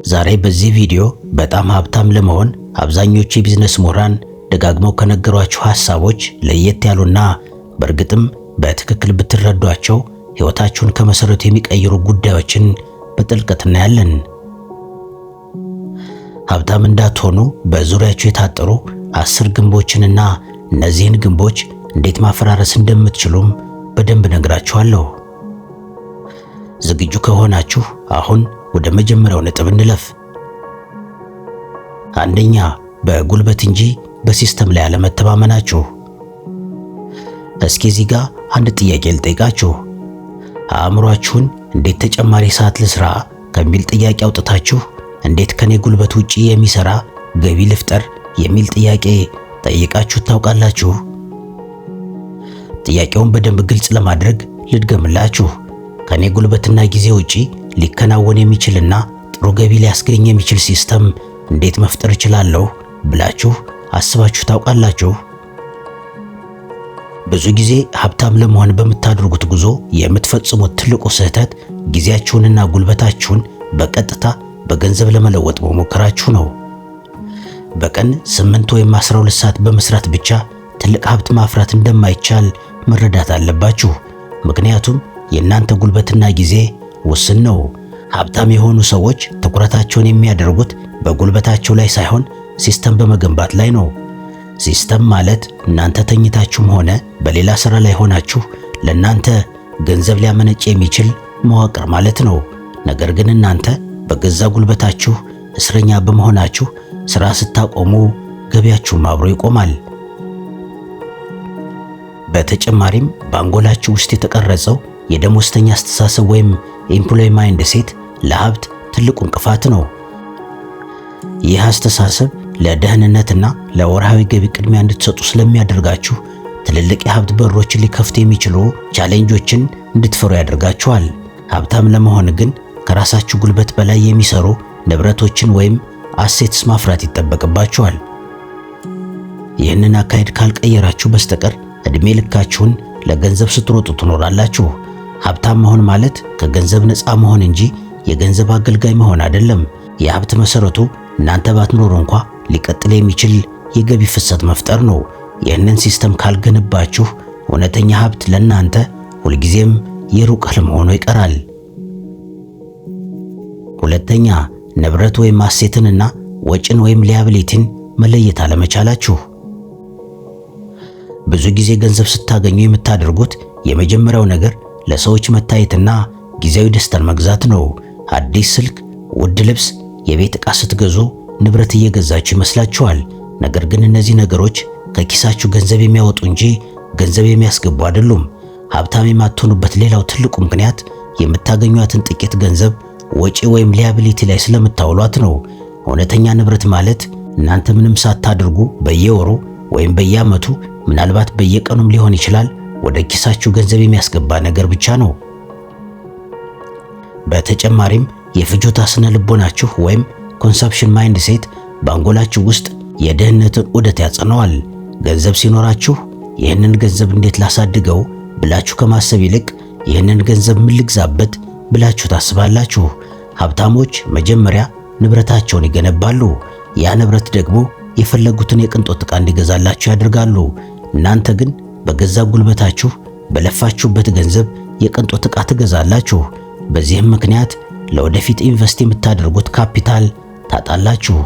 ዛሬ በዚህ ቪዲዮ በጣም ሀብታም ለመሆን አብዛኞቹ የቢዝነስ ምሁራን ደጋግመው ከነገሯችሁ ሐሳቦች ለየት ያሉና በእርግጥም በትክክል ብትረዷቸው ሕይወታችሁን ከመሰረቱ የሚቀይሩ ጉዳዮችን በጥልቀት እናያለን። ሀብታም እንዳትሆኑ በዙሪያችሁ የታጠሩ 10 ግንቦችንና እነዚህን ግንቦች እንዴት ማፈራረስ እንደምትችሉም በደንብ ነግራችኋለሁ። ዝግጁ ከሆናችሁ አሁን ወደ መጀመሪያው ነጥብ እንለፍ። አንደኛ፣ በጉልበት እንጂ በሲስተም ላይ አለመተማመናችሁ። እስኪ እዚህ ጋር አንድ ጥያቄ ልጠይቃችሁ። አእምሯችሁን እንዴት ተጨማሪ ሰዓት ልስራ ከሚል ጥያቄ አውጥታችሁ እንዴት ከኔ ጉልበት ውጪ የሚሰራ ገቢ ልፍጠር የሚል ጥያቄ ጠይቃችሁ ታውቃላችሁ? ጥያቄውን በደንብ ግልጽ ለማድረግ ልድገምላችሁ። ከኔ ጉልበትና ጊዜ ውጪ ሊከናወን የሚችልና ጥሩ ገቢ ሊያስገኝ የሚችል ሲስተም እንዴት መፍጠር እችላለሁ ብላችሁ አስባችሁ ታውቃላችሁ? ብዙ ጊዜ ሀብታም ለመሆን በምታደርጉት ጉዞ የምትፈጽሙት ትልቁ ስህተት ጊዜያችሁንና ጉልበታችሁን በቀጥታ በገንዘብ ለመለወጥ መሞከራችሁ ነው። በቀን 8 ወይም 12 ሰዓት በመስራት ብቻ ትልቅ ሀብት ማፍራት እንደማይቻል መረዳት አለባችሁ። ምክንያቱም የእናንተ ጉልበትና ጊዜ ውስን ነው። ሀብታም የሆኑ ሰዎች ትኩረታቸውን የሚያደርጉት በጉልበታቸው ላይ ሳይሆን ሲስተም በመገንባት ላይ ነው። ሲስተም ማለት እናንተ ተኝታችሁም ሆነ በሌላ ስራ ላይ ሆናችሁ ለእናንተ ገንዘብ ሊያመነጭ የሚችል መዋቅር ማለት ነው። ነገር ግን እናንተ በገዛ ጉልበታችሁ እስረኛ በመሆናችሁ ስራ ስታቆሙ ገቢያችሁም አብሮ ይቆማል። በተጨማሪም በአንጎላችሁ ውስጥ የተቀረጸው የደሞዝተኛ አስተሳሰብ ወይም ኤምፕሎይ ማይንድ ሴት ለሀብት ትልቁ እንቅፋት ነው። ይህ አስተሳሰብ ለደህንነትና ለወርሃዊ ገቢ ቅድሚያ እንድትሰጡ ስለሚያደርጋችሁ ትልልቅ የሀብት በሮችን ሊከፍቱ የሚችሉ ቻሌንጆችን እንድትፈሩ ያደርጋችኋል። ሀብታም ለመሆን ግን ከራሳችሁ ጉልበት በላይ የሚሰሩ ንብረቶችን ወይም አሴትስ ማፍራት ይጠበቅባችኋል። ይህንን አካሄድ ካልቀየራችሁ በስተቀር ዕድሜ ልካችሁን ለገንዘብ ስትሮጡ ትኖራላችሁ። ሀብታም መሆን ማለት ከገንዘብ ነፃ መሆን እንጂ የገንዘብ አገልጋይ መሆን አይደለም። የሀብት መሰረቱ እናንተ ባትኖሩ እንኳ ሊቀጥል የሚችል የገቢ ፍሰት መፍጠር ነው። ይህንን ሲስተም ካልገነባችሁ እውነተኛ ሀብት ለእናንተ ሁልጊዜም የሩቅ ህልም ሆኖ ይቀራል። ሁለተኛ፣ ንብረት ወይም አሴትንና ወጪን ወይም ሊያቢሊቲን መለየት አለመቻላችሁ። ብዙ ጊዜ ገንዘብ ስታገኙ የምታደርጉት የመጀመሪያው ነገር ለሰዎች መታየትና ጊዜያዊ ደስታን መግዛት ነው። አዲስ ስልክ፣ ውድ ልብስ፣ የቤት ዕቃ ስትገዙ ንብረት እየገዛችሁ ይመስላችኋል። ነገር ግን እነዚህ ነገሮች ከኪሳችሁ ገንዘብ የሚያወጡ እንጂ ገንዘብ የሚያስገቡ አይደሉም። ሀብታም የማትሆኑበት ሌላው ትልቁ ምክንያት የምታገኟትን ጥቂት ገንዘብ ወጪ ወይም ሊያቢሊቲ ላይ ስለምታውሏት ነው። እውነተኛ ንብረት ማለት እናንተ ምንም ሳታደርጉ በየወሩ ወይም በየዓመቱ ምናልባት በየቀኑም ሊሆን ይችላል ወደ ኪሳችሁ ገንዘብ የሚያስገባ ነገር ብቻ ነው። በተጨማሪም የፍጆታ ስነ ልቦናችሁ ወይም ኮንሰፕሽን ማይንድ ሴት በአንጎላችሁ ውስጥ የድህነትን ዑደት ያጸነዋል። ገንዘብ ሲኖራችሁ ይህንን ገንዘብ እንዴት ላሳድገው ብላችሁ ከማሰብ ይልቅ ይህንን ገንዘብ ምን ልግዛበት ብላችሁ ታስባላችሁ። ሀብታሞች መጀመሪያ ንብረታቸውን ይገነባሉ። ያ ንብረት ደግሞ የፈለጉትን የቅንጦት ዕቃ እንዲገዛላችሁ ያደርጋሉ። እናንተ ግን በገዛ ጉልበታችሁ በለፋችሁበት ገንዘብ የቅንጦት ዕቃ ትገዛላችሁ። በዚህም ምክንያት ለወደፊት ኢንቨስት የምታደርጉት ካፒታል ታጣላችሁ።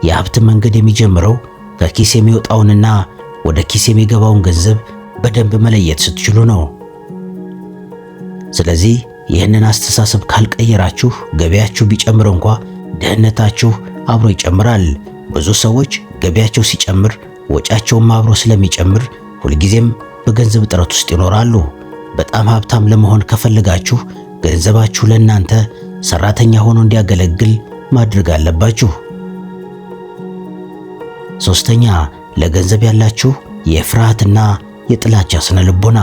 የሀብት መንገድ የሚጀምረው ከኪስ የሚወጣውንና ወደ ኪስ የሚገባውን ገንዘብ በደንብ መለየት ስትችሉ ነው። ስለዚህ ይህንን አስተሳሰብ ካልቀየራችሁ ገቢያችሁ ቢጨምር እንኳ ድህነታችሁ አብሮ ይጨምራል። ብዙ ሰዎች ገቢያቸው ሲጨምር ወጫቸውም አብሮ ስለሚጨምር ሁልጊዜም በገንዘብ እጥረት ውስጥ ይኖራሉ። በጣም ሀብታም ለመሆን ከፈለጋችሁ ገንዘባችሁ ለእናንተ ሰራተኛ ሆኖ እንዲያገለግል ማድረግ አለባችሁ። ሶስተኛ፣ ለገንዘብ ያላችሁ የፍርሃትና የጥላቻ ስነ ልቦና።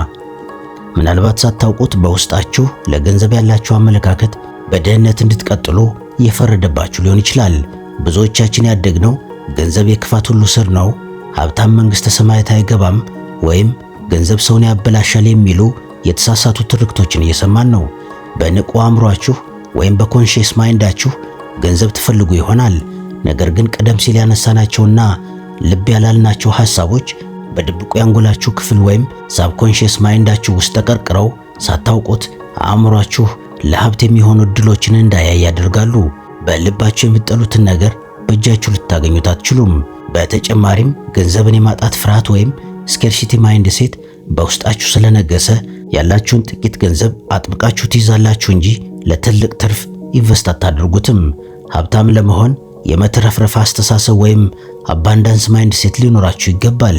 ምናልባት ሳታውቁት በውስጣችሁ ለገንዘብ ያላችሁ አመለካከት በድህነት እንድትቀጥሉ እየፈረደባችሁ ሊሆን ይችላል። ብዙዎቻችን ያደግነው ገንዘብ የክፋት ሁሉ ስር ነው፣ ሀብታም መንግሥተ ሰማያት አይገባም፣ ወይም ገንዘብ ሰውን ያበላሻል የሚሉ የተሳሳቱ ትርክቶችን እየሰማን ነው። በንቁ አእምሯችሁ ወይም በኮንሺየስ ማይንዳችሁ ገንዘብ ትፈልጉ ይሆናል። ነገር ግን ቀደም ሲል ያነሳናቸውና ልብ ያላልናቸው ሐሳቦች በድብቁ ያንጎላችሁ ክፍል ወይም ሳብኮንሺየስ ማይንዳችሁ ውስጥ ተቀርቅረው ሳታውቁት አእምሯችሁ ለሀብት የሚሆኑ እድሎችን እንዳያይ ያደርጋሉ። በልባችሁ የምትጠሉትን ነገር በእጃችሁ ልታገኙት አትችሉም። በተጨማሪም ገንዘብን የማጣት ፍርሃት ወይም ስኬርሲቲ ማይንድ ሴት በውስጣችሁ ስለነገሰ ያላችሁን ጥቂት ገንዘብ አጥብቃችሁ ትይዛላችሁ እንጂ ለትልቅ ትርፍ ኢንቨስት አታደርጉትም። ሀብታም ለመሆን የመትረፍረፍ አስተሳሰብ ወይም አባንዳንስ ማይንድ ሴት ሊኖራችሁ ይገባል።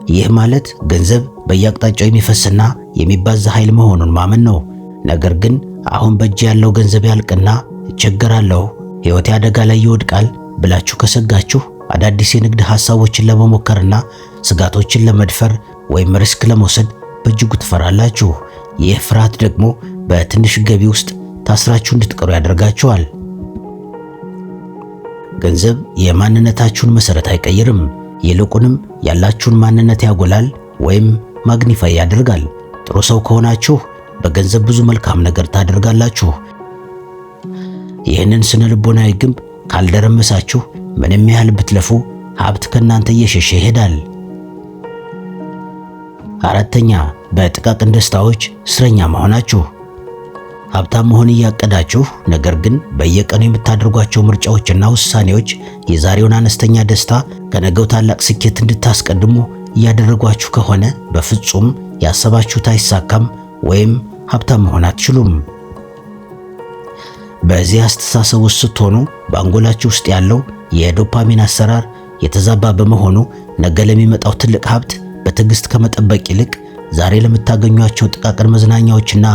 ይህ ማለት ገንዘብ በየአቅጣጫው የሚፈስና የሚባዛ ኃይል መሆኑን ማመን ነው። ነገር ግን አሁን በእጅ ያለው ገንዘብ ያልቅና እቸገራለሁ፣ ሕይወቴ አደጋ ላይ ይወድቃል ብላችሁ ከሰጋችሁ አዳዲስ የንግድ ሐሳቦችን ለመሞከርና ስጋቶችን ለመድፈር ወይም ሪስክ ለመውሰድ በእጅጉ ትፈራላችሁ። ይህ ፍርሃት ደግሞ በትንሽ ገቢ ውስጥ ታስራችሁ እንድትቀሩ ያደርጋችኋል። ገንዘብ የማንነታችሁን መሰረት አይቀይርም። ይልቁንም ያላችሁን ማንነት ያጎላል ወይም ማግኒፋይ ያደርጋል። ጥሩ ሰው ከሆናችሁ በገንዘብ ብዙ መልካም ነገር ታደርጋላችሁ። ይህንን ስነ ልቦናዊ ግንብ ካልደረመሳችሁ ምንም ያህል ብትለፉ ሀብት ከእናንተ እየሸሸ ይሄዳል። አራተኛ፣ በጥቃቅን ደስታዎች እስረኛ መሆናችሁ። ሀብታም መሆን እያቀዳችሁ ነገር ግን በየቀኑ የምታደርጓቸው ምርጫዎችና ውሳኔዎች የዛሬውን አነስተኛ ደስታ ከነገው ታላቅ ስኬት እንድታስቀድሙ እያደረጓችሁ ከሆነ በፍጹም ያሰባችሁት አይሳካም ወይም ሀብታም መሆን አትችሉም። በዚህ አስተሳሰብ ውስጥ ስትሆኑ በአንጎላችሁ ውስጥ ያለው የዶፓሚን አሰራር የተዛባ በመሆኑ ነገ ለሚመጣው ትልቅ ሀብት በትዕግስት ከመጠበቅ ይልቅ ዛሬ ለምታገኟቸው ጥቃቅን መዝናኛዎችና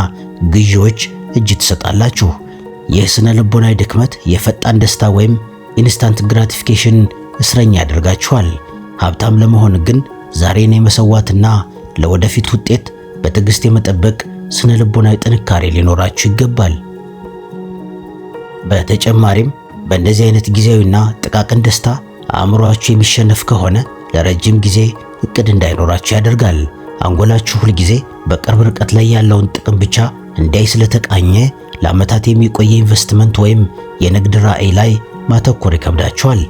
ግዢዎች እጅ ትሰጣላችሁ። ይህ ስነ ልቦናዊ ድክመት የፈጣን ደስታ ወይም ኢንስታንት ግራቲፊኬሽን እስረኛ ያደርጋችኋል። ሀብታም ለመሆን ግን ዛሬን የመሰዋትና ለወደፊት ውጤት በትዕግስት የመጠበቅ ስነ ልቦናዊ ጥንካሬ ሊኖራችሁ ይገባል። በተጨማሪም በእንደዚህ አይነት ጊዜያዊና ጥቃቅን ደስታ አእምሮአችሁ የሚሸነፍ ከሆነ ለረጅም ጊዜ እቅድ እንዳይኖራችሁ ያደርጋል። አንጎላችሁ ሁል ጊዜ በቅርብ ርቀት ላይ ያለውን ጥቅም ብቻ እንዲያይ ስለተቃኘ ለዓመታት የሚቆየ ኢንቨስትመንት ወይም የንግድ ራዕይ ላይ ማተኮር ይከብዳቸዋል።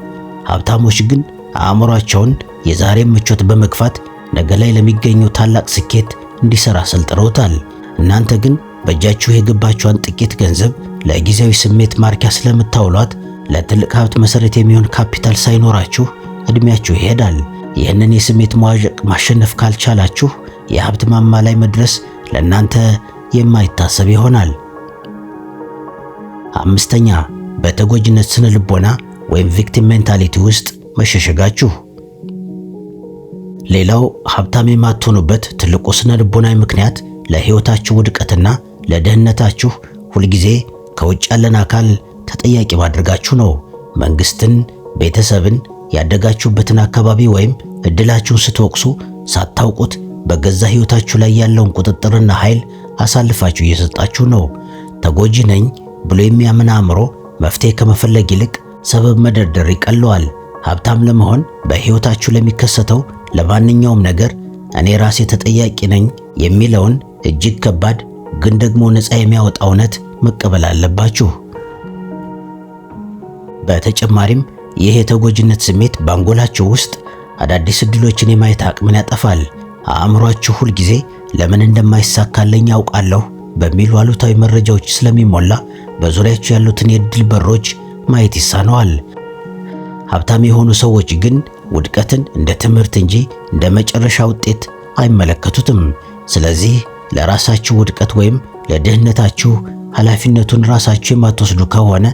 ሀብታሞች ግን አእምሯቸውን የዛሬን ምቾት በመግፋት ነገ ላይ ለሚገኘው ታላቅ ስኬት እንዲሰራ ሰልጥነውታል። እናንተ ግን በእጃችሁ የገባችውን ጥቂት ገንዘብ ለጊዜያዊ ስሜት ማርኪያ ስለምታውሏት ለትልቅ ሀብት መሰረት የሚሆን ካፒታል ሳይኖራችሁ እድሜያችሁ ይሄዳል። ይህንን የስሜት መዋዠቅ ማሸነፍ ካልቻላችሁ የሀብት ማማ ላይ መድረስ ለእናንተ የማይታሰብ ይሆናል። አምስተኛ፣ በተጎጂነት ስነ ልቦና ወይም ቪክቲም ሜንታሊቲ ውስጥ መሸሸጋችሁ። ሌላው ሀብታም የማትሆኑበት ትልቁ ስነ ልቦናዊ ምክንያት ለሕይወታችሁ ውድቀትና ለደህንነታችሁ ሁልጊዜ ከውጭ ያለን አካል ተጠያቂ ማድረጋችሁ ነው። መንግስትን፣ ቤተሰብን፣ ያደጋችሁበትን አካባቢ ወይም እድላችሁን ስትወቅሱ ሳታውቁት በገዛ ሕይወታችሁ ላይ ያለውን ቁጥጥርና ኃይል አሳልፋችሁ እየሰጣችሁ ነው። ተጎጂ ነኝ ብሎ የሚያምን አእምሮ መፍትሄ ከመፈለግ ይልቅ ሰበብ መደርደር ይቀለዋል። ሀብታም ለመሆን በሕይወታችሁ ለሚከሰተው ለማንኛውም ነገር እኔ ራሴ ተጠያቂ ነኝ የሚለውን እጅግ ከባድ ግን ደግሞ ነፃ የሚያወጣ እውነት መቀበል አለባችሁ። በተጨማሪም ይህ የተጎጂነት ስሜት በአንጎላችሁ ውስጥ አዳዲስ እድሎችን የማየት አቅምን ያጠፋል። አእምሯችሁ ሁል ጊዜ ለምን እንደማይሳካልኝ ያውቃለሁ በሚሉ አሉታዊ መረጃዎች ስለሚሞላ በዙሪያችሁ ያሉትን የእድል በሮች ማየት ይሳነዋል። ሀብታም የሆኑ ሰዎች ግን ውድቀትን እንደ ትምህርት እንጂ እንደ መጨረሻ ውጤት አይመለከቱትም። ስለዚህ ለራሳችሁ ውድቀት ወይም ለድህነታችሁ ኃላፊነቱን ራሳችሁ የማትወስዱ ከሆነ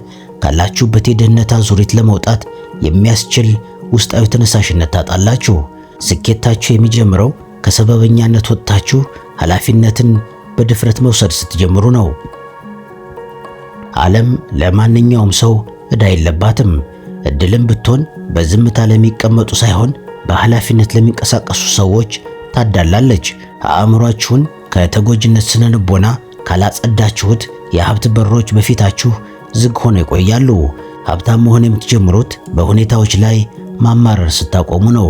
ካላችሁበት የድህነት አዙሪት ለመውጣት የሚያስችል ውስጣዊ ተነሳሽነት ታጣላችሁ። ስኬታችሁ የሚጀምረው ከሰበበኛነት ወጥታችሁ ኃላፊነትን በድፍረት መውሰድ ስትጀምሩ ነው። ዓለም ለማንኛውም ሰው ዕዳ የለባትም። እድልም ብትሆን በዝምታ ለሚቀመጡ ሳይሆን በኃላፊነት ለሚንቀሳቀሱ ሰዎች ታዳላለች። አእምሯችሁን ከተጎጂነት ስነ ልቦና ካላጸዳችሁት የሀብት በሮች በፊታችሁ ዝግ ሆነው ይቆያሉ። ሀብታም መሆን የምትጀምሩት በሁኔታዎች ላይ ማማረር ስታቆሙ ነው።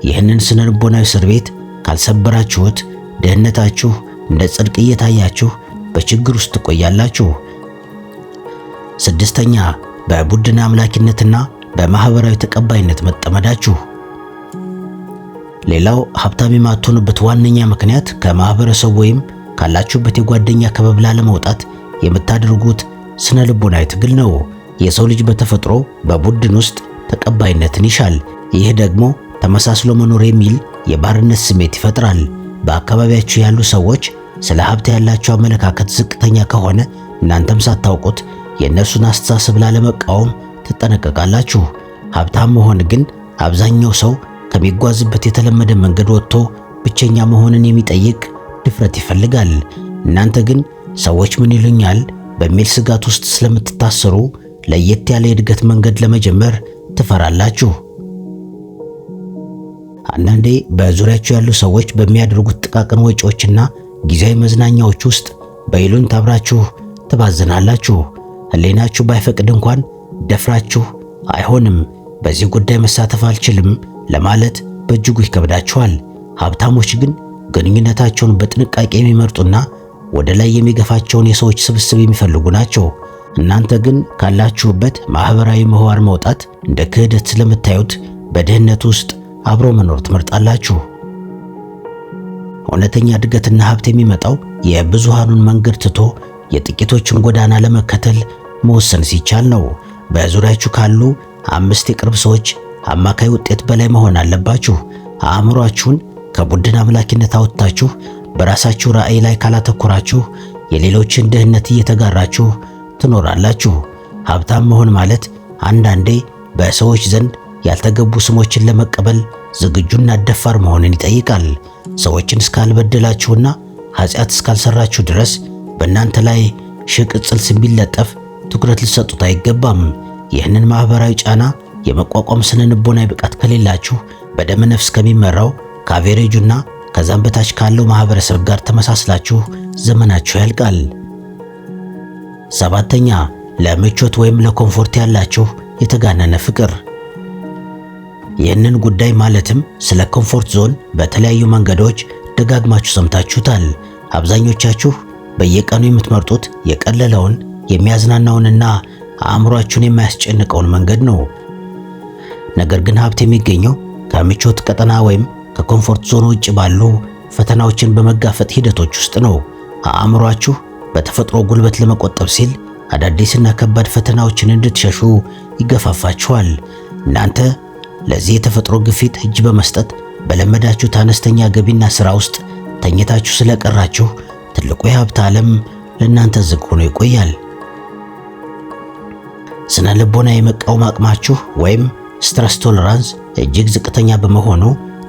ይህንን ስነ ልቦናዊ እስር ቤት ካልሰበራችሁት ድህነታችሁ እንደ ጽድቅ እየታያችሁ በችግር ውስጥ ትቆያላችሁ። ስድስተኛ፣ በቡድን አምላኪነትና በማህበራዊ ተቀባይነት መጠመዳችሁ። ሌላው ሀብታም የማትሆኑበት ዋነኛ ምክንያት ከማህበረሰቡ ወይም ካላችሁበት የጓደኛ ክበብ ላለመውጣት የምታደርጉት ስነ ልቦናዊ ትግል ነው። የሰው ልጅ በተፈጥሮ በቡድን ውስጥ ተቀባይነትን ይሻል። ይህ ደግሞ ተመሳስሎ መኖር የሚል የባርነት ስሜት ይፈጥራል። በአካባቢያችሁ ያሉ ሰዎች ስለ ሀብት ያላቸው አመለካከት ዝቅተኛ ከሆነ እናንተም ሳታውቁት የእነሱን አስተሳሰብ ላለመቃወም ትጠነቀቃላችሁ። ሀብታም መሆን ግን አብዛኛው ሰው ከሚጓዝበት የተለመደ መንገድ ወጥቶ ብቸኛ መሆንን የሚጠይቅ ድፍረት ይፈልጋል። እናንተ ግን ሰዎች ምን ይሉኛል በሚል ስጋት ውስጥ ስለምትታሰሩ ለየት ያለ የእድገት መንገድ ለመጀመር ትፈራላችሁ። አንዳንዴ በዙሪያችሁ ያሉ ሰዎች በሚያደርጉት ጥቃቅን ወጪዎችና ጊዜያዊ መዝናኛዎች ውስጥ በይሉኝታ አብራችሁ ትባዝናላችሁ። ሕሊናችሁ ባይፈቅድ እንኳን ደፍራችሁ አይሆንም፣ በዚህ ጉዳይ መሳተፍ አልችልም ለማለት በእጅጉ ይከብዳችኋል። ሀብታሞች ግን ግንኙነታቸውን በጥንቃቄ የሚመርጡና ወደ ላይ የሚገፋቸውን የሰዎች ስብስብ የሚፈልጉ ናቸው። እናንተ ግን ካላችሁበት ማህበራዊ ምህዋር መውጣት እንደ ክህደት ስለምታዩት በድህነት ውስጥ አብሮ መኖር ትመርጣላችሁ። እውነተኛ እድገትና ሀብት የሚመጣው የብዙሃኑን መንገድ ትቶ የጥቂቶችን ጎዳና ለመከተል መወሰን ሲቻል ነው። በዙሪያችሁ ካሉ 5 የቅርብ ሰዎች አማካይ ውጤት በላይ መሆን አለባችሁ። አእምሯችሁን ከቡድን አምላኪነት አውጥታችሁ በራሳችሁ ራዕይ ላይ ካላተኮራችሁ የሌሎችን ድህነት እየተጋራችሁ ትኖራላችሁ። ሀብታም መሆን ማለት አንዳንዴ በሰዎች ዘንድ ያልተገቡ ስሞችን ለመቀበል ዝግጁና ደፋር መሆንን ይጠይቃል። ሰዎችን እስካልበደላችሁና ኃጢአት እስካልሰራችሁ ድረስ በእናንተ ላይ ቅጽል ስም ቢለጠፍ ትኩረት ልትሰጡት አይገባም። ይህንን ማህበራዊ ጫና የመቋቋም ስነ ልቦናዊ ብቃት ከሌላችሁ በደመ ነፍስ ከሚመራው ከአቬሬጁና ከዛም በታች ካለው ማህበረሰብ ጋር ተመሳስላችሁ ዘመናችሁ ያልቃል። 7ኛ ለምቾት ወይም ለኮምፎርት ያላችሁ የተጋነነ ፍቅር። ይህንን ጉዳይ ማለትም ስለ ኮምፎርት ዞን በተለያዩ መንገዶች ደጋግማችሁ ሰምታችሁታል። አብዛኞቻችሁ በየቀኑ የምትመርጡት የቀለለውን የሚያዝናናውንና አእምሯችሁን የማያስጨንቀውን መንገድ ነው። ነገር ግን ሀብት የሚገኘው ከምቾት ቀጠና ወይም ከኮምፎርት ዞን ውጭ ባሉ ፈተናዎችን በመጋፈጥ ሂደቶች ውስጥ ነው። አእምሯችሁ በተፈጥሮ ጉልበት ለመቆጠብ ሲል አዳዲስና ከባድ ፈተናዎችን እንድትሸሹ ይገፋፋችኋል። እናንተ ለዚህ የተፈጥሮ ግፊት እጅ በመስጠት በለመዳችሁት አነስተኛ ገቢና ሥራ ውስጥ ተኝታችሁ ስለቀራችሁ ትልቁ የሀብት ዓለም ለእናንተ ዝግ ሆኖ ይቆያል። ስነ ልቦና የመቃወም አቅማችሁ ወይም ስትረስ ቶለራንስ እጅግ ዝቅተኛ በመሆኑ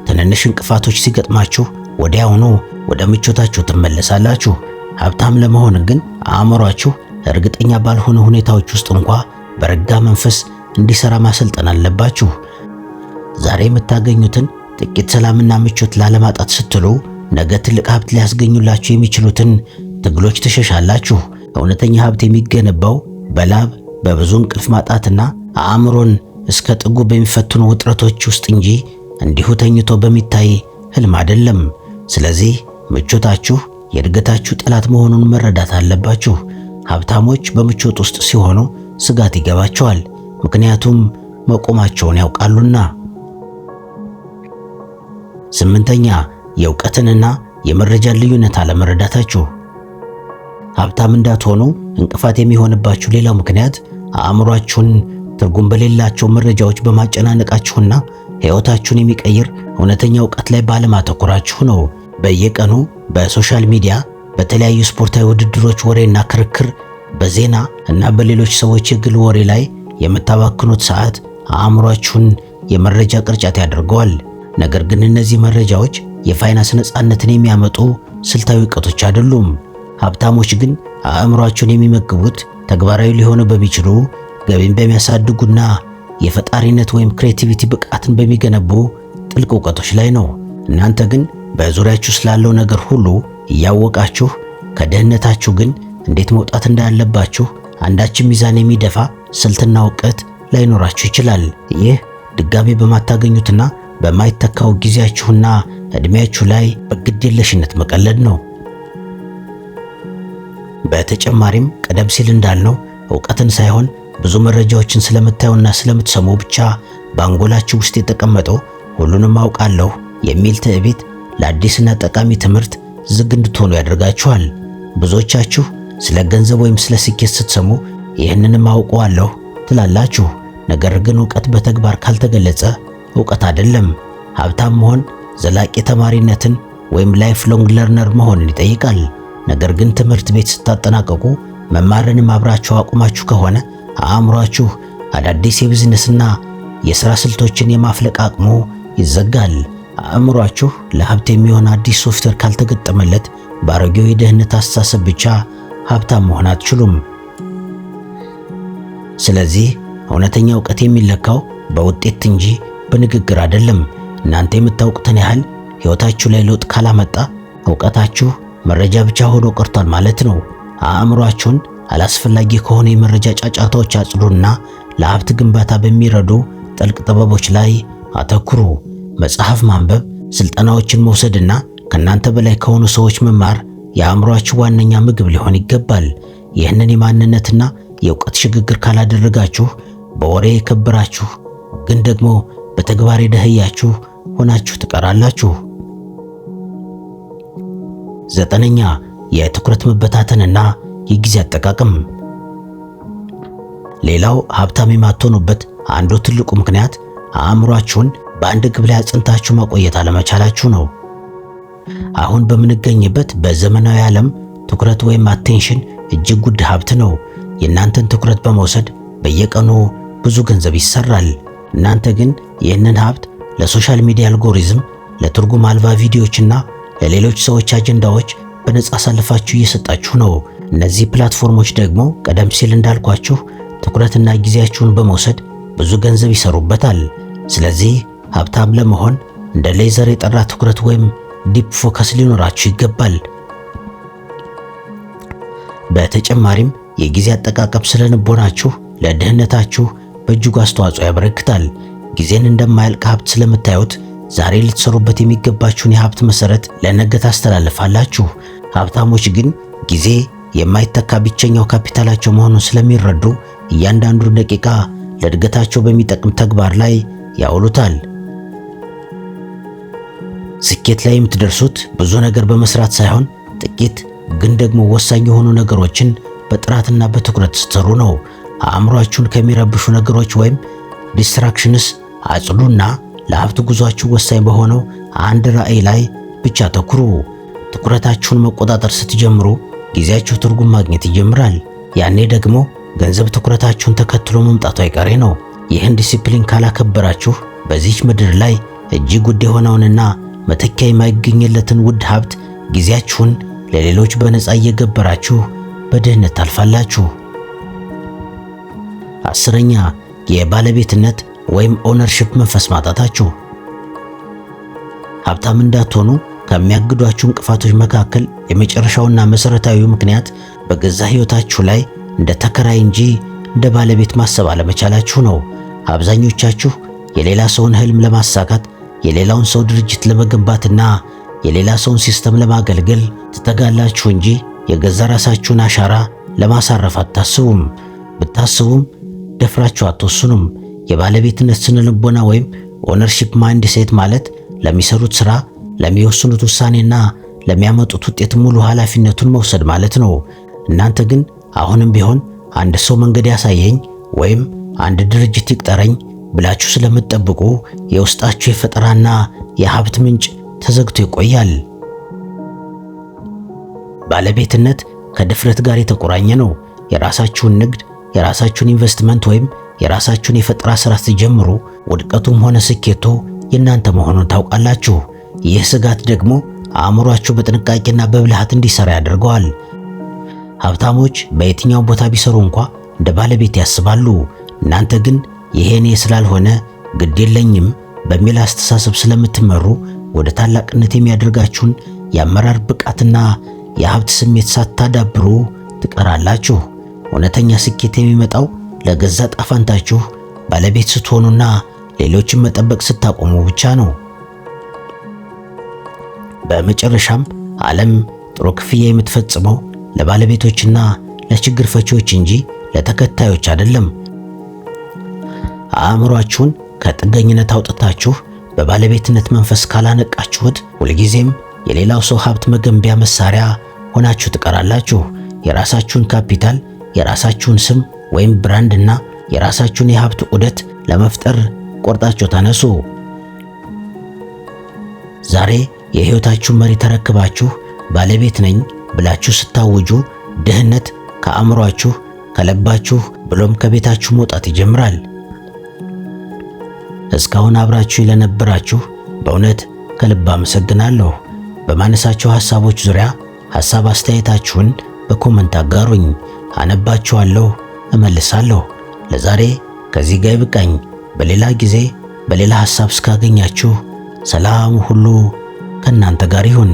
ትንንሽ እንቅፋቶች ሲገጥማችሁ ወዲያውኑ ወደ ምቾታችሁ ትመለሳላችሁ። ሀብታም ለመሆን ግን አእምሯችሁ እርግጠኛ ባልሆነ ሁኔታዎች ውስጥ እንኳ በረጋ መንፈስ እንዲሰራ ማሰልጠን አለባችሁ። ዛሬ የምታገኙትን ጥቂት ሰላምና ምቾት ላለማጣት ስትሉ ነገ ትልቅ ሀብት ሊያስገኙላችሁ የሚችሉትን ትግሎች ትሸሻላችሁ። እውነተኛ ሀብት የሚገነባው በላብ በብዙ እንቅልፍ ማጣትና አእምሮን እስከ ጥጉ በሚፈትኑ ውጥረቶች ውስጥ እንጂ እንዲሁ ተኝቶ በሚታይ ህልም አይደለም። ስለዚህ ምቾታችሁ የእድገታችሁ ጠላት መሆኑን መረዳት አለባችሁ። ሀብታሞች በምቾት ውስጥ ሲሆኑ ስጋት ይገባቸዋል፣ ምክንያቱም መቆማቸውን ያውቃሉና። 8ኛ የእውቀትንና የመረጃን ልዩነት አለመረዳታችሁ። ሀብታም እንዳትሆኑ እንቅፋት የሚሆንባችሁ ሌላው ምክንያት አእምሯችሁን ትርጉም በሌላቸው መረጃዎች በማጨናነቃችሁና ሕይወታችሁን የሚቀይር እውነተኛ ዕውቀት ላይ ባለማተኮራችሁ ነው። በየቀኑ በሶሻል ሚዲያ፣ በተለያዩ ስፖርታዊ ውድድሮች ወሬና ክርክር፣ በዜና እና በሌሎች ሰዎች የግል ወሬ ላይ የምታባክኑት ሰዓት አእምሯችሁን የመረጃ ቅርጫት ያደርገዋል። ነገር ግን እነዚህ መረጃዎች የፋይናንስ ነፃነትን የሚያመጡ ስልታዊ ዕውቀቶች አይደሉም። ሀብታሞች ግን አእምሯቸውን የሚመግቡት ተግባራዊ ሊሆኑ በሚችሉ ገቢን በሚያሳድጉና የፈጣሪነት ወይም ክሬቲቪቲ ብቃትን በሚገነቡ ጥልቅ ዕውቀቶች ላይ ነው። እናንተ ግን በዙሪያችሁ ስላለው ነገር ሁሉ እያወቃችሁ ከድህነታችሁ ግን እንዴት መውጣት እንዳለባችሁ አንዳችም ሚዛን የሚደፋ ስልትና ዕውቀት ላይኖራችሁ ይችላል። ይህ ድጋሜ በማታገኙትና በማይተካው ጊዜያችሁና ዕድሜያችሁ ላይ በግዴለሽነት መቀለድ ነው። በተጨማሪም ቀደም ሲል እንዳልነው ዕውቀትን ሳይሆን ብዙ መረጃዎችን ስለምታዩና ስለምትሰሙ ብቻ በአንጎላችሁ ውስጥ የተቀመጠው ሁሉንም አውቃለሁ የሚል ትዕቢት ለአዲስና ጠቃሚ ትምህርት ዝግ እንድትሆኑ ያደርጋችኋል። ብዙዎቻችሁ ስለ ገንዘብ ወይም ስለ ስኬት ስትሰሙ ይህንንም አውቀዋለሁ ትላላችሁ። ነገር ግን ዕውቀት በተግባር ካልተገለጸ ዕውቀት አይደለም። ሀብታም መሆን ዘላቂ ተማሪነትን ወይም ላይፍ ሎንግ ለርነር መሆንን ይጠይቃል። ነገር ግን ትምህርት ቤት ስታጠናቀቁ መማርንም አብራችሁ አቁማችሁ ከሆነ አእምሯችሁ አዳዲስ የቢዝነስና የሥራ ስልቶችን የማፍለቅ አቅሙ ይዘጋል። አእምሯችሁ ለሀብት የሚሆን አዲስ ሶፍትዌር ካልተገጠመለት በአሮጌው የድህነት አስተሳሰብ ብቻ ሀብታም መሆን አትችሉም። ስለዚህ እውነተኛ ዕውቀት የሚለካው በውጤት እንጂ በንግግር አይደለም። እናንተ የምታውቁትን ያህል ሕይወታችሁ ላይ ለውጥ ካላመጣ ዕውቀታችሁ መረጃ ብቻ ሆኖ ቀርቷል ማለት ነው። አእምሯችሁን አላስፈላጊ ከሆነ የመረጃ ጫጫታዎች አጽዱና ለሀብት ግንባታ በሚረዱ ጥልቅ ጥበቦች ላይ አተኩሩ። መጽሐፍ ማንበብ፣ ስልጠናዎችን መውሰድና ከናንተ በላይ ከሆኑ ሰዎች መማር የአእምሯችሁ ዋነኛ ምግብ ሊሆን ይገባል። ይህንን የማንነትና የእውቀት ሽግግር ካላደረጋችሁ በወሬ የከበራችሁ ግን ደግሞ በተግባር የደህያችሁ ሆናችሁ ትቀራላችሁ። 9ኛ የትኩረት መበታተንና የጊዜ አጠቃቀም። ሌላው ሀብታም የማትሆኑበት አንዱ ትልቁ ምክንያት አእምሯችሁን በአንድ ግብ ላይ አጽንታችሁ ማቆየት አለመቻላችሁ ነው። አሁን በምንገኝበት በዘመናዊ ዓለም ትኩረት ወይም አቴንሽን እጅግ ውድ ሀብት ነው። የእናንተን ትኩረት በመውሰድ በየቀኑ ብዙ ገንዘብ ይሰራል። እናንተ ግን ይህንን ሀብት ለሶሻል ሚዲያ አልጎሪዝም፣ ለትርጉም አልባ ቪዲዮዎችና ለሌሎች ሰዎች አጀንዳዎች በነጻ አሳልፋችሁ እየሰጣችሁ ነው። እነዚህ ፕላትፎርሞች ደግሞ ቀደም ሲል እንዳልኳችሁ ትኩረትና ጊዜያችሁን በመውሰድ ብዙ ገንዘብ ይሰሩበታል። ስለዚህ ሀብታም ለመሆን እንደ ሌዘር የጠራ ትኩረት ወይም ዲፕ ፎከስ ሊኖራችሁ ይገባል። በተጨማሪም የጊዜ አጠቃቀም ስለንቦናችሁ ለድህነታችሁ በእጅጉ አስተዋጽኦ ያበረክታል። ጊዜን እንደማያልቅ ሀብት ስለምታዩት ዛሬ ልትሰሩበት የሚገባችሁን የሀብት መሰረት ለነገ ታስተላልፋላችሁ። ሀብታሞች ግን ጊዜ የማይተካ ብቸኛው ካፒታላቸው መሆኑን ስለሚረዱ እያንዳንዱን ደቂቃ ለእድገታቸው በሚጠቅም ተግባር ላይ ያውሉታል። ስኬት ላይ የምትደርሱት ብዙ ነገር በመስራት ሳይሆን ጥቂት ግን ደግሞ ወሳኝ የሆኑ ነገሮችን በጥራትና በትኩረት ስትሰሩ ነው። አእምሯችሁን ከሚረብሹ ነገሮች ወይም ዲስትራክሽንስ አጽዱና ለሀብት ጉዟችሁ ወሳኝ በሆነው አንድ ራዕይ ላይ ብቻ ተኩሩ። ትኩረታችሁን መቆጣጠር ስትጀምሩ ጊዜያችሁ ትርጉም ማግኘት ይጀምራል። ያኔ ደግሞ ገንዘብ ትኩረታችሁን ተከትሎ መምጣቱ አይቀሬ ነው። ይህን ዲሲፕሊን ካላከበራችሁ በዚች ምድር ላይ እጅግ ውድ የሆነውንና መተኪያ የማይገኝለትን ውድ ሀብት ጊዜያችሁን ለሌሎች በነፃ እየገበራችሁ በድህነት ታልፋላችሁ። 10ኛ የባለቤትነት ወይም ኦነርሺፕ መንፈስ ማጣታችሁ። ሀብታም እንዳትሆኑ ከሚያግዷችሁ እንቅፋቶች መካከል የመጨረሻውና መሰረታዊው ምክንያት በገዛ ሕይወታችሁ ላይ እንደ ተከራይ እንጂ እንደ ባለቤት ማሰብ አለመቻላችሁ ነው። አብዛኞቻችሁ የሌላ ሰውን ህልም ለማሳካት የሌላውን ሰው ድርጅት ለመገንባትና የሌላ ሰውን ሲስተም ለማገልገል ትተጋላችሁ እንጂ የገዛ ራሳችሁን አሻራ ለማሳረፍ አታስቡም። ብታስቡም ደፍራችሁ አትወስኑም። የባለቤትነት ስነ ልቦና ወይም ኦነርሺፕ ማይንድ ሴት ማለት ለሚሰሩት ሥራ፣ ለሚወስኑት ውሳኔና ለሚያመጡት ውጤት ሙሉ ኃላፊነቱን መውሰድ ማለት ነው። እናንተ ግን አሁንም ቢሆን አንድ ሰው መንገድ ያሳየኝ ወይም አንድ ድርጅት ይቅጠረኝ ብላችሁ ስለምትጠብቁ የውስጣችሁ የፈጠራና የሀብት ምንጭ ተዘግቶ ይቆያል። ባለቤትነት ከድፍረት ጋር የተቆራኘ ነው። የራሳችሁን ንግድ፣ የራሳችሁን ኢንቨስትመንት ወይም የራሳችሁን የፈጠራ ሥራ ስትጀምሩ ውድቀቱም ሆነ ስኬቱ የእናንተ መሆኑን ታውቃላችሁ። ይህ ስጋት ደግሞ አእምሯችሁ በጥንቃቄና በብልሃት እንዲሰራ ያደርገዋል። ሀብታሞች በየትኛው ቦታ ቢሰሩ እንኳ እንደ ባለቤት ያስባሉ። እናንተ ግን ይሄ እኔ ስላልሆነ ግድ የለኝም በሚል አስተሳሰብ ስለምትመሩ ወደ ታላቅነት የሚያደርጋችሁን የአመራር ብቃትና የሀብት ስሜት ሳታዳብሩ ትቀራላችሁ። እውነተኛ ስኬት የሚመጣው ለገዛ ጣፋንታችሁ ባለቤት ስትሆኑና ሌሎችን መጠበቅ ስታቆሙ ብቻ ነው። በመጨረሻም ዓለም ጥሩ ክፍያ የምትፈጽመው ለባለቤቶችና ለችግር ፈቺዎች እንጂ ለተከታዮች አይደለም። አእምሯችሁን ከጥገኝነት አውጥታችሁ በባለቤትነት መንፈስ ካላነቃችሁት ሁልጊዜም የሌላው ሰው ሀብት መገንቢያ መሳሪያ ሆናችሁ ትቀራላችሁ። የራሳችሁን ካፒታል፣ የራሳችሁን ስም ወይም ብራንድና የራሳችሁን የሀብት ዑደት ለመፍጠር ቆርጣችሁ ተነሱ። ዛሬ የሕይወታችሁን መሪ ተረክባችሁ ባለቤት ነኝ ብላችሁ ስታውጁ ድህነት ከአእምሯችሁ፣ ከልባችሁ ብሎም ከቤታችሁ መውጣት ይጀምራል። እስካሁን አብራችሁ ለነበራችሁ በእውነት ከልብ አመሰግናለሁ። በማነሳቸው ሐሳቦች ዙሪያ ሐሳብ አስተያየታችሁን በኮመንት አጋሩኝ። አነባችኋለሁ፣ እመልሳለሁ። ለዛሬ ከዚህ ጋር ይብቃኝ። በሌላ ጊዜ በሌላ ሐሳብ እስካገኛችሁ ሰላም ሁሉ ከእናንተ ጋር ይሁን።